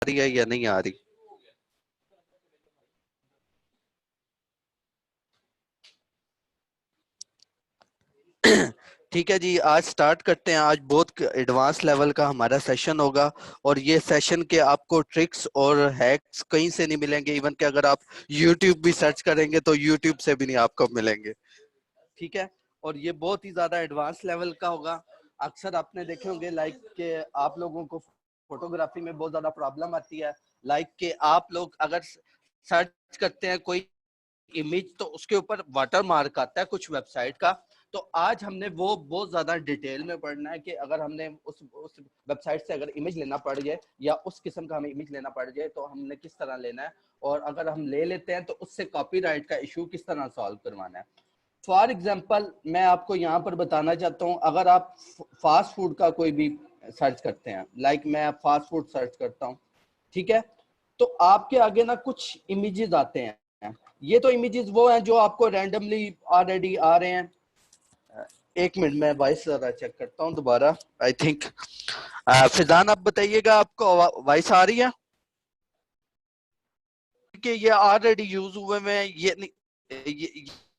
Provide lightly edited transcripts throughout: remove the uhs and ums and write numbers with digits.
रही है या नहीं आ रही? ठीक है जी, आज स्टार्ट करते हैं। आज बहुत एडवांस लेवल का हमारा सेशन होगा और ये सेशन के आपको ट्रिक्स और हैक्स कहीं से नहीं मिलेंगे। इवन कि अगर आप YouTube भी सर्च करेंगे तो YouTube से भी नहीं आपको मिलेंगे। ठीक है, और ये बहुत ही ज्यादा एडवांस लेवल का होगा। अक्सर आपने देखे होंगे लाइक के आप लोगों को फोटोग्राफी में बहुत ज्यादा प्रॉब्लम आती है। लाइक के आप लोग अगर सर्च करते हैं कोई इमेज तो उसके ऊपर वाटर मार्क आता है कुछ वेबसाइट का। तो आज हमने वो बहुत ज्यादा डिटेल में पढ़ना है कि अगर हमने उस वेबसाइट से अगर इमेज लेना पड़ जाए या उस किस्म का हमें इमेज लेना पड़ जाए तो हमने किस तरह लेना है, और अगर हम ले लेते हैं तो उससे कॉपीराइट का इशू किस तरह सॉल्व करवाना है। फॉर एग्जाम्पल मैं आपको यहाँ पर बताना चाहता हूँ, अगर आप फास्ट फूड का कोई भी सर्च करते हैं, लाइक मैं फास्ट फूड सर्च करता हूँ, ठीक है, तो आपके आगे ना कुछ इमेजेस आते हैं। ये तो इमेजेस वो हैं जो आपको रैंडमली ऑलरेडी आ रहे हैं। एक मिनट में वॉइस जरा चेक करता हूँ दोबारा। आई थिंक फिजान आप बताइएगा आपको वॉइस आ रही है कि ये ऑलरेडी यूज हुए में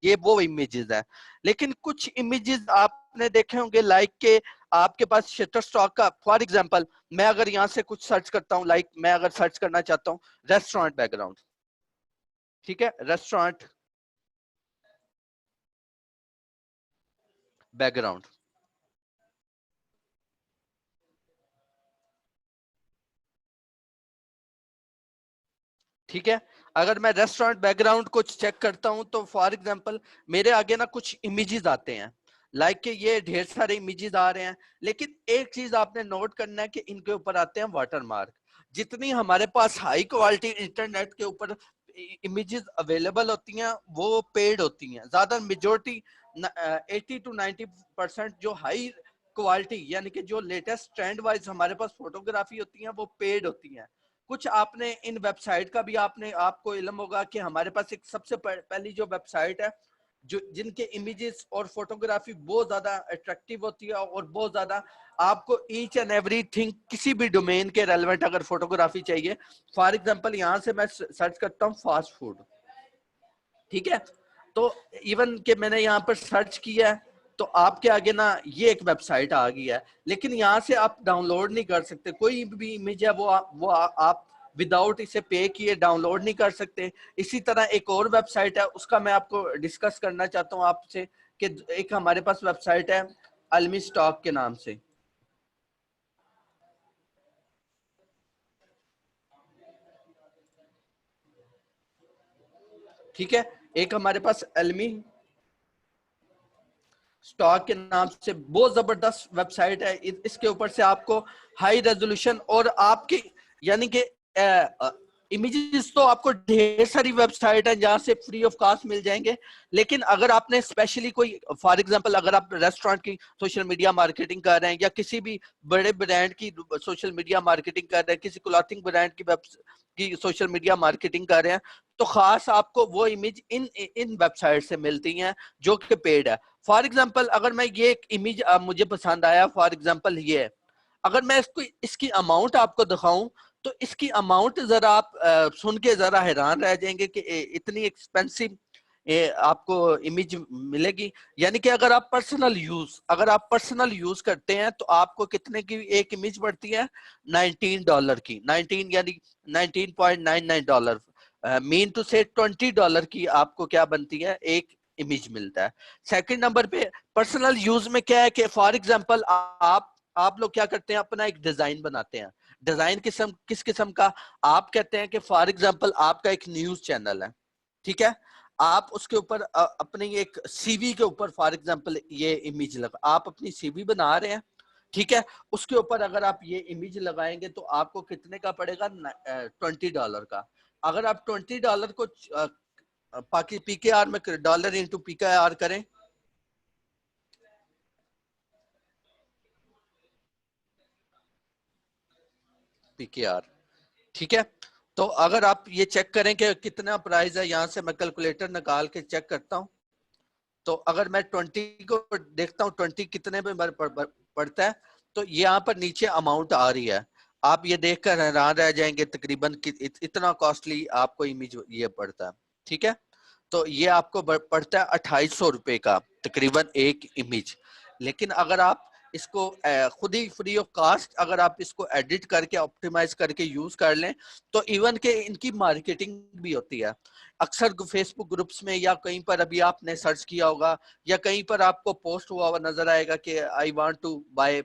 ये वो इमेजेस है। लेकिन कुछ इमेजेस आपने देखे होंगे लाइक के आपके पास शटर स्टॉक का, फॉर एग्जांपल मैं अगर यहाँ से कुछ सर्च करता हूँ, लाइक मैं अगर सर्च करना चाहता हूँ रेस्टोरेंट बैकग्राउंड, ठीक है, रेस्टोरेंट बैकग्राउंड, ठीक है। अगर मैं रेस्टोरेंट बैकग्राउंड को चेक करता हूं तो फॉर एग्जांपल मेरे आगे ना कुछ इमेजेस आते हैं, लाइक के ये ढेर सारे इमेजेस आ रहे हैं। लेकिन एक चीज आपने नोट करना है कि इनके ऊपर आते हैं वाटरमार्क। जितनी हमारे पास हाई क्वालिटी इंटरनेट के ऊपर इमेजेस अवेलेबल होती हैं वो पेड होती हैं। ज्यादा मेजोरिटी 80 to 90% जो हाई क्वालिटी यानी कि जो लेटेस्ट ट्रेंड वाइज हमारे पास फोटोग्राफी होती है वो पेड होती हैं। कुछ आपने इन वेबसाइट का भी आपने आपको इल्म होगा कि हमारे पास एक सबसे पहली जो वेबसाइट है जो जिनके इमेजेस और फोटोग्राफी बहुत ज्यादा अट्रैक्टिव होती है और बहुत ज्यादा आपको ईच एंड एवरीथिंग किसी भी डोमेन के रेलेवेंट अगर फोटोग्राफी चाहिए। फॉर एग्जांपल यहाँ से मैं सर्च करता हूँ फास्ट फूड, ठीक है, तो इवन के मैंने यहाँ पर सर्च किया है तो आपके आगे ना ये एक वेबसाइट आ गई है। लेकिन यहाँ से आप डाउनलोड नहीं कर सकते कोई भी इमेज है आप विदाउट इसे पे किए डाउनलोड नहीं कर सकते। इसी तरह एक और वेबसाइट है उसका मैं आपको डिस्कस करना चाहता हूँ आपसे कि एक हमारे पास वेबसाइट है अलमी स्टॉक के नाम से, ठीक है। एक हमारे पास अलमी स्टॉक के नाम से बहुत जबरदस्त वेबसाइट है। इसके ऊपर से आपको हाई रेजोल्यूशन और आपकी यानी कि इमेजेस तो आपको ढेर सारी वेबसाइट है जहां से फ्री ऑफ कॉस्ट मिल जाएंगे। लेकिन अगर आपने स्पेशली कोई फॉर एग्जांपल अगर आप रेस्टोरेंट की सोशल मीडिया मार्केटिंग कर रहे हैं या किसी भी बड़े ब्रांड की सोशल मीडिया मार्केटिंग कर रहे हैं, किसी क्लॉथिंग ब्रांड की सोशल मीडिया मार्केटिंग कर रहे हैं, तो खास आपको वो इमेज इन इन वेबसाइट से मिलती हैं जो कि पेड है। फॉर एग्जाम्पल अगर मैं ये एक इमेज मुझे पसंद आया, फॉर एग्जाम्पल ये है, अगर मैं इसको इसकी अमाउंट आपको दिखाऊं तो इसकी अमाउंट जरा आप सुन के जरा हैरान रह जाएंगे कि इतनी एक्सपेंसिव आपको इमेज मिलेगी। यानी कि अगर आप पर्सनल यूज करते हैं तो आपको कितने की एक इमेज पड़ती है? $19 की, 19 यानी $19.99। मीन टू से $20 की आपको क्या बनती है? एक इमेज मिलता है। सेकंड नंबर पे पर्सनल यूज में क्या है कि फॉर एग्जांपल आप लोग क्या करते हैं, अपना एक डिजाइन बनाते हैं। डिजाइन किस किस्म का? आप कहते हैं कि फॉर एग्जांपल आपका एक न्यूज चैनल है, ठीक है, आप उसके ऊपर अपनी एक सीवी के ऊपर फॉर एग्जांपल ये इमेज लगा, आप अपनी सीवी बना रहे हैं, ठीक है, उसके ऊपर अगर आप ये इमेज लगाएंगे तो आपको कितने का पड़ेगा? $20 का। अगर आप $20 को बाकी पीकेआर में डॉलर इंटू पीकेआर करें, पीकेआर, ठीक है, तो अगर आप ये चेक करें कि कितना प्राइस है, यहां से मैं कैलकुलेटर निकाल के चेक करता हूं। तो अगर मैं 20 को देखता हूँ 20 कितने में पड़ता है, तो यहाँ पर नीचे अमाउंट आ रही है। आप ये देखकर हैरान रह जाएंगे तकरीबन इतना कॉस्टली आपको इमेज ये पड़ता है। ठीक है, तो ये आपको पड़ता है 2800 रुपए का तकरीबन एक इमेज। लेकिन अगर आप इसको खुद ही फ्री ऑफ कास्ट अगर आप इसको एडिट करके ऑप्टिमाइज करके यूज कर लें तो इवन के इनकी मार्केटिंग भी होती है। अक्सर फेसबुक ग्रुप्स में या कहीं पर अभी आपने सर्च किया होगा या कहीं पर आपको पोस्ट हुआ हुआ नजर आएगा कि I want to buy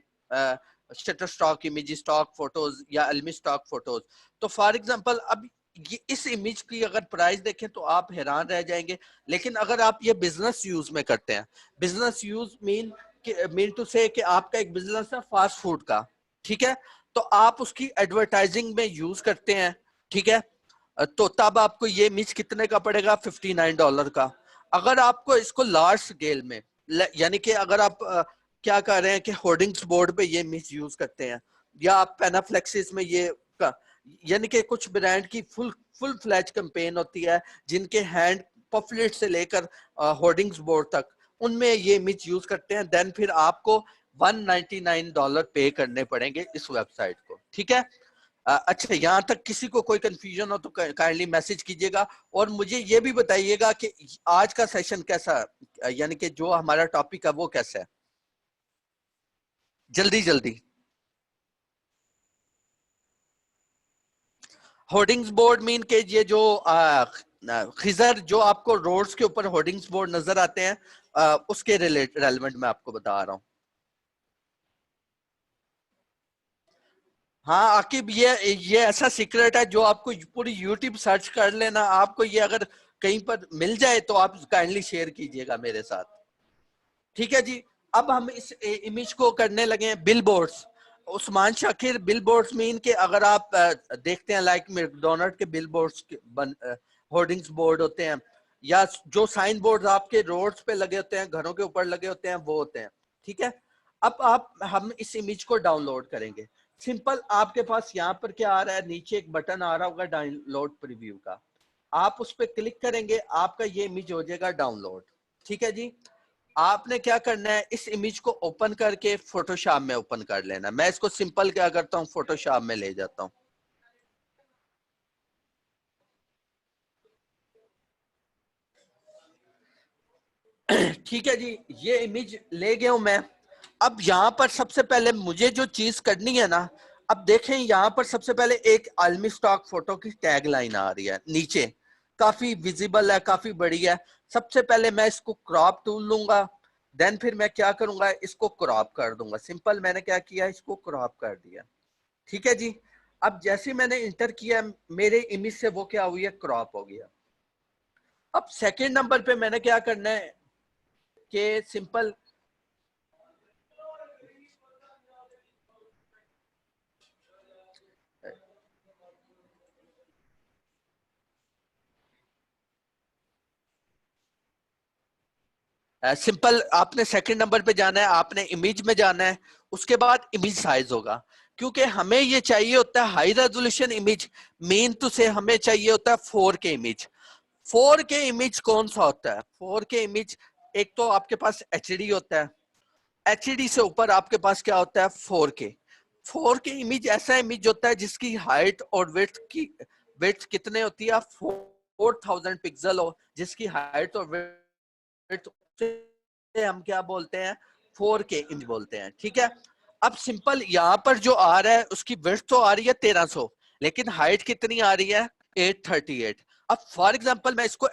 Shutterstock image, stock photos या एल्मी स्टॉक फोटोज। तो फॉर एग्जांपल अब ये इस इमेज की अगर प्राइस देखें तो आप हैरान रह जाएंगे। लेकिन अगर आप ये बिजनेस यूज में करते हैं, बिजनेस यूज मीन टू से कि आपका एक बिजनेस है फास्ट फूड का, ठीक है, तो आप उसकी एडवर्टाइजिंग में यूज करते हैं, ठीक है, तो तब आपको ये इमेज कितने का पड़ेगा, $59 का। अगर आपको इसको लार्ज स्केल में यानी कि अगर आप क्या कर रहे हैं कि होर्डिंग्स बोर्ड पे ये इमेज यूज करते हैं या आप पेनाफ्लेक्सिस में ये यानी कि कुछ ब्रांड की फुल फ्लैज कैंपेन होती है जिनके हैंड पॉपुलेट से लेकर होर्डिंग्स बोर्ड तक उनमें ये इमेज यूज करते हैं, देन फिर आपको $199 पे करने पड़ेंगे इस वेबसाइट को। ठीक है, अच्छा, यहाँ तक किसी को कोई कंफ्यूजन हो तो काइंडली मैसेज कीजिएगा और मुझे ये भी बताइएगा कि आज का सेशन कैसा, यानी कि जो हमारा टॉपिक है वो कैसा है, जल्दी जल्दी। होर्डिंग्स बोर्ड मीन के ये जो खिजर जो आपको रोड्स के ऊपर होर्डिंग्स बोर्ड नजर आते हैं उसके रेलेवेंट मैं आपको बता रहा हूँ। हाँ आकिब, ये ऐसा सीक्रेट है जो आपको पूरी यूट्यूब सर्च कर लेना, आपको ये अगर कहीं पर मिल जाए तो आप काइंडली शेयर कीजिएगा मेरे साथ। ठीक है जी, अब हम इस इमेज को करने लगे हैं billboards. Usman Shakir, billboards mean के अगर आप देखते हैं लाइक मैकडोनल्ड के बिलबोर्ड्स होर्डिंग्स बोर्ड होते हैं या जो साइन बोर्ड आपके रोड्स पे लगे होते हैं, घरों के ऊपर लगे होते हैं, वो होते हैं। ठीक है, अब हम इस इमेज को डाउनलोड करेंगे। सिंपल, आपके पास यहाँ पर क्या आ रहा है, नीचे एक बटन आ रहा होगा डाउनलोड प्रीव्यू का, आप उस पर क्लिक करेंगे, आपका ये इमेज हो जाएगा डाउनलोड। ठीक है जी, आपने क्या करना है, इस इमेज को ओपन करके फोटोशॉप में ओपन कर लेना। मैं इसको सिंपल क्या करता हूँ, फोटोशॉप में ले जाता हूँ। ठीक है जी, ये इमेज ले गया हूं मैं। अब यहाँ पर सबसे पहले मुझे जो चीज करनी है ना, अब देखें यहाँ पर सबसे पहले एक आलमी स्टॉक फोटो की टैग लाइन आ रही है नीचे, काफी विजिबल है, काफी बड़ी है। सबसे पहले मैं इसको क्रॉप टूल लूंगा, देन फिर मैं क्या करूंगा, इसको क्रॉप कर दूंगा। सिंपल, मैंने क्या किया, इसको क्रॉप कर दिया। ठीक है जी, अब जैसे मैंने इंटर किया मेरे इमेज से वो क्या हुई है, क्रॉप हो गया। अब सेकेंड नंबर पे मैंने क्या करना है कि सिंपल सिंपल आपने सेकंड नंबर पे जाना है, आपने इमेज में जाना है, उसके बाद इमेज साइज होगा। क्योंकि हमें ये चाहिए होता है हाई रेजोल्यूशन इमेज, मेन तो से हमें चाहिए होता है 4K इमेज। 4K इमेज कौन सा होता है, 4K इमेज एक तो आपके पास एचडी होता है, एचडी से ऊपर आपके पास क्या होता है, 4K। 4K इमेज ऐसा इमेज होता है जिसकी हाइट और विड्थ कितने होती है, 4000 पिक्सल हो, जिसकी हाइट और से हम क्या बोलते हैं, 4K इमेज बोलते हैं। ठीक है, अब सिंपल यहाँ पर जो आ रहा है उसकी विड्थ तो आ रही है 1300, लेकिन हाइट कितनी आ रही है, 838। अब फॉर एग्जांपल मैं इसको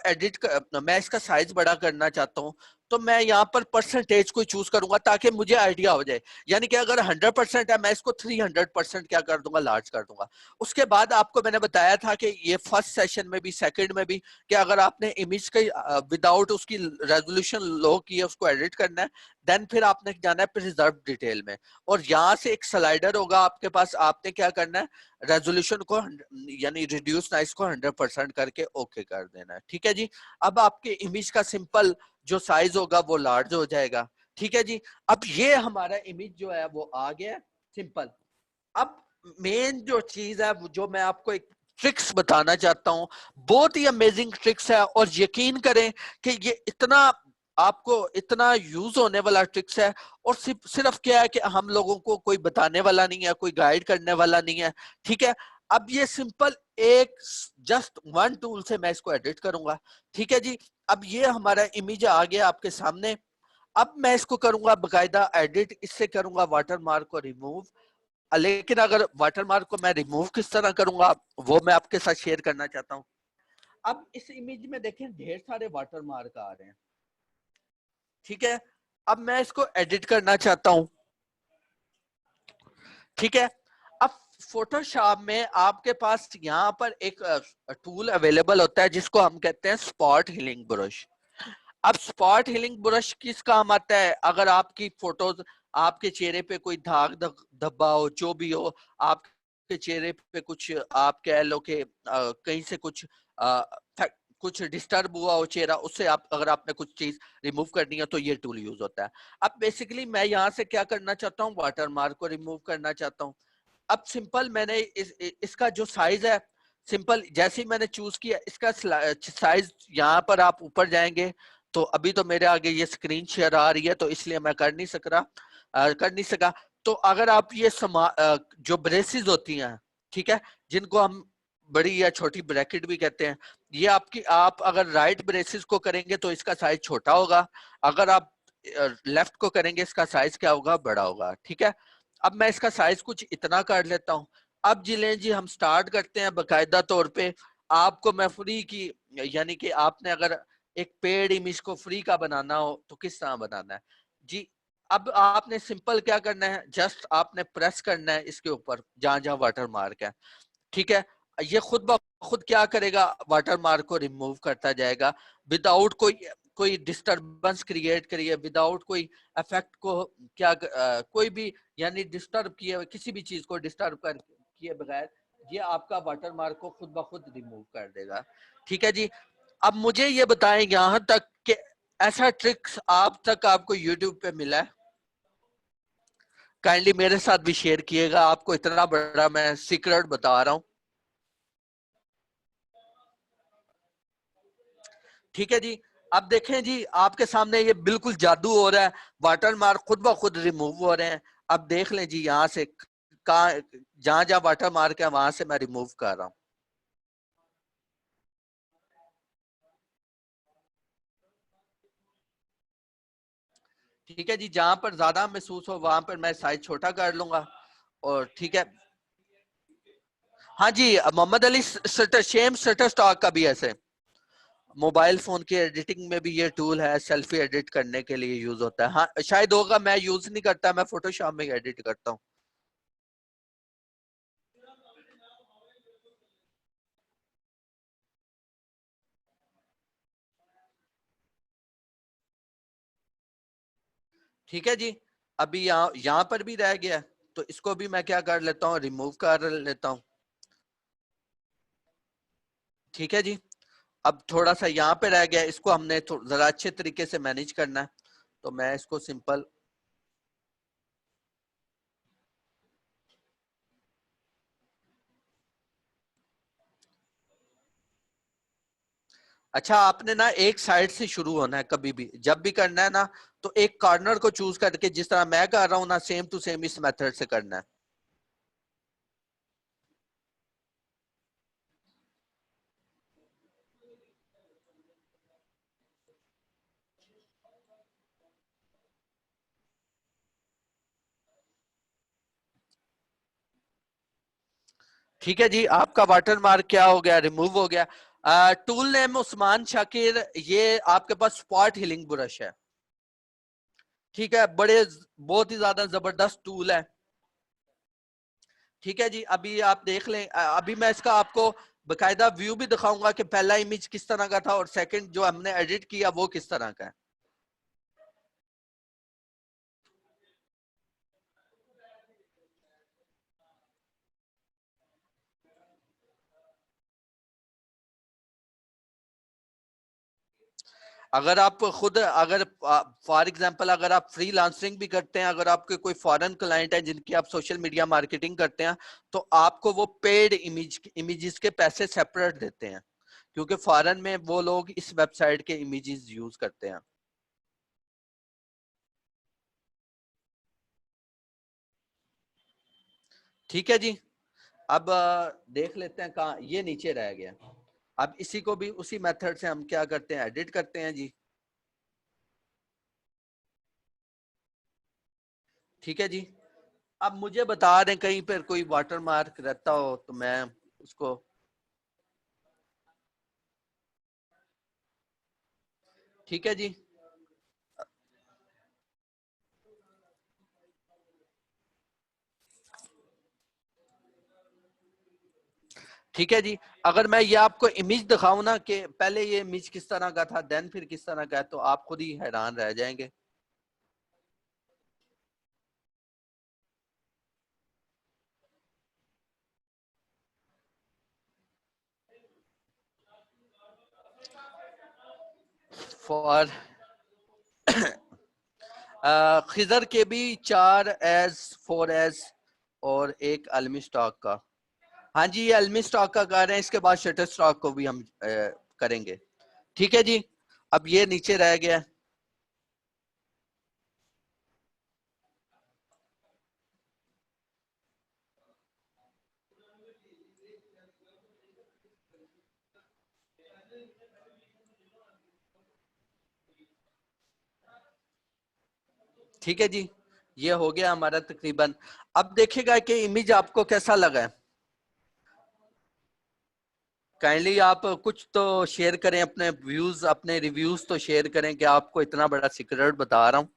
मैं इसका साइज बड़ा करना चाहता हूँ, तो मैं यहाँ पर परसेंटेज को चूज करूंगा ताकि मुझे आइडिया हो जाए। यानी कि अगर 100% है, मैं इसको 300% क्या कर दूंगा, लार्ज कर दूंगा। उसके बाद आपको मैंने बताया था कि ये फर्स्ट सेशन में भी सेकंड में भी कि अगर आपने इमेज का विदाउट उसकी रेजोल्यूशन लो की है, उसको एडिट करना है, देन फिर आपने जाना है प्रिजर्व डिटेल में, और यहाँ से एक स्लाइडर होगा आपके पास, आपने क्या करना है, रेजोल्यूशन को यानी रिड्यूस नाइस को 100% करके ओके कर देना है। ठीक है जी, अब आपके इमेज का सिंपल जो साइज होगा वो लार्ज हो जाएगा। ठीक है जी, अब ये हमारा इमेज जो है वो आ गया सिंपल। अब मेन जो चीज है जो मैं आपको एक ट्रिक्स बताना चाहता हूं, बहुत ही अमेजिंग ट्रिक्स है, और यकीन करें कि ये इतना आपको इतना यूज होने वाला ट्रिक्स है, और सिर्फ सिर्फ क्या है कि हम लोगों को कोई बताने वाला नहीं है, कोई गाइड करने वाला नहीं है। ठीक है, अब ये सिंपल एक जस्ट वन टूल से मैं इसको एडिट करूंगा। ठीक है जी, अब ये हमारा इमेज आ गया आपके सामने। अब मैं इसको करूंगा बकायदा एडिट, इससे करूंगा वाटरमार्क को रिमूव। लेकिन अगर वाटरमार्क को मैं रिमूव किस तरह करूंगा वो मैं आपके साथ शेयर करना चाहता हूँ। अब इस इमेज में देखें ढेर सारे वाटरमार्क आ रहे हैं। ठीक है, अब मैं इसको एडिट करना चाहता हूं। ठीक है, अब फोटोशॉप में आपके पास यहाँ पर एक टूल अवेलेबल होता है जिसको हम कहते हैं स्पॉट हीलिंग ब्रश। अब स्पॉट हीलिंग ब्रश किस काम आता है? अगर आपकी फोटोज, आपके चेहरे पे कोई दाग धब्बा हो, जो भी हो, आपके चेहरे पे कुछ आप कह लो कि कहीं से कुछ डिस्टर्ब हुआ हो चेहरा, उससे आप अगर आपने कुछ चीज रिमूव करनी है तो ये टूल यूज होता है। अब बेसिकली मैं यहाँ से क्या करना चाहता हूँ, वाटरमार्क को रिमूव करना चाहता हूँ। अब सिंपल मैंने इसका जो साइज है, सिंपल जैसे ही मैंने चूज किया इसका साइज, यहाँ पर आप ऊपर जाएंगे तो अभी तो मेरे आगे ये स्क्रीन शेयर आ रही है तो इसलिए मैं कर नहीं सका। तो अगर आप ये जो ब्रेसेस होती हैं, ठीक है, जिनको हम बड़ी या छोटी ब्रैकेट भी कहते हैं, ये आप अगर राइट ब्रेसेस को करेंगे तो इसका साइज छोटा होगा, अगर आप लेफ्ट को करेंगे इसका साइज क्या होगा, बड़ा होगा। ठीक है, अब मैं इसका साइज कुछ इतना कर लेता हूँ। अब जिलें जी हम स्टार्ट करते हैं बकायदा तौर पे। आपको मैं फ्री की, यानी कि आपने अगर एक पेड इमेज को फ्री का बनाना हो तो किस तरह बनाना है जी। अब आपने सिंपल क्या करना है, जस्ट आपने प्रेस करना है इसके ऊपर जहां जहां वाटर मार्क है। ठीक है, ये खुद ब खुद क्या करेगा, वाटर मार्क को रिमूव करता जाएगा विदाउट कोई डिस्टरबेंस क्रिएट करिए, विदाउट कोई इफेक्ट को कोई भी यानी डिस्टर्ब किए, किसी भी चीज को डिस्टर्ब कर किए बगैर ये आपका वाटर मार्क को खुद ब खुद रिमूव कर देगा। ठीक है जी, अब मुझे ये बताएं यहाँ तक कि ऐसा ट्रिक्स आप तक आपको यूट्यूब पे मिला है? काइंडली मेरे साथ भी शेयर किएगा, आपको इतना बड़ा मैं सीक्रेट बता रहा हूँ। ठीक है जी, अब देखें जी आपके सामने ये बिल्कुल जादू हो रहा है, वाटर मार्क खुद ब खुद रिमूव हो रहे हैं। अब देख लें जी यहाँ से कहा, जहां जहां वाटर मार्क है वहां से मैं रिमूव कर रहा हूँ। ठीक है जी, जहां पर ज्यादा महसूस हो वहां पर मैं साइज छोटा कर लूंगा। और ठीक है, हाँ जी, Mohammad Ali same shutter stock का भी ऐसे मोबाइल फोन की एडिटिंग में भी ये टूल है, सेल्फी एडिट करने के लिए यूज होता है। हाँ शायद होगा, मैं यूज नहीं करता, मैं फोटोशॉप में एडिट करता हूँ। ठीक है जी, अभी यहाँ पर भी रह गया, तो इसको भी मैं क्या कर लेता हूँ, रिमूव कर लेता हूँ। ठीक है जी, अब थोड़ा सा यहाँ पे रह गया, इसको हमने जरा अच्छे तरीके से मैनेज करना है, तो मैं इसको सिंपल, अच्छा आपने ना एक साइड से शुरू होना है, कभी भी जब भी करना है ना तो एक कॉर्नर को चूज करके जिस तरह मैं कर रहा हूँ ना, सेम टू सेम इस मेथड से करना है। ठीक है जी, आपका वाटर मार्क क्या हो गया, रिमूव हो गया। टूल नेम उस्मान शाकिर, ये आपके पास स्पॉट हीलिंग ब्रश है। ठीक है, बहुत ही ज्यादा जबरदस्त टूल है। ठीक है जी, अभी आप देख लें, अभी मैं इसका आपको बकायदा व्यू भी दिखाऊंगा कि पहला इमेज किस तरह का था और सेकंड जो हमने एडिट किया वो किस तरह का है। अगर आप खुद, अगर फॉर एग्जांपल अगर आप फ्रीलांसिंग भी करते हैं, अगर आपके कोई फॉरेन क्लाइंट है जिनकी आप सोशल मीडिया मार्केटिंग करते हैं, तो आपको वो पेड इमेजेस के पैसे सेपरेट देते हैं, क्योंकि फॉरेन में वो लोग इस वेबसाइट के इमेजेस यूज करते हैं। ठीक है जी। अब देख लेते हैं कहाँ, ये नीचे रह गया। अब इसी को भी उसी मेथड से हम क्या करते हैं, एडिट करते हैं जी। ठीक है जी। अब मुझे बता दें कहीं पर कोई वाटर मार्क रहता हो तो मैं उसको, ठीक है जी। ठीक है जी। अगर मैं ये आपको इमेज दिखाऊं ना कि पहले ये इमेज किस तरह का था, देन फिर किस तरह का है, तो आप खुद ही हैरान रह जाएंगे। फॉर खिजर के भी 4S 4S और एक अलमी स्टॉक का। हाँ जी, ये अलमी स्टॉक का कर रहे हैं, इसके बाद शटर स्टॉक को भी हम करेंगे। ठीक है जी। अब ये नीचे रह गया। ठीक है जी, ये हो गया हमारा तकरीबन। अब देखिएगा कि इमेज आपको कैसा लगा है। काइंडली आप कुछ तो शेयर करें, अपने व्यूज अपने रिव्यूज तो शेयर करें कि आपको इतना बड़ा सीक्रेट बता रहा हूँ।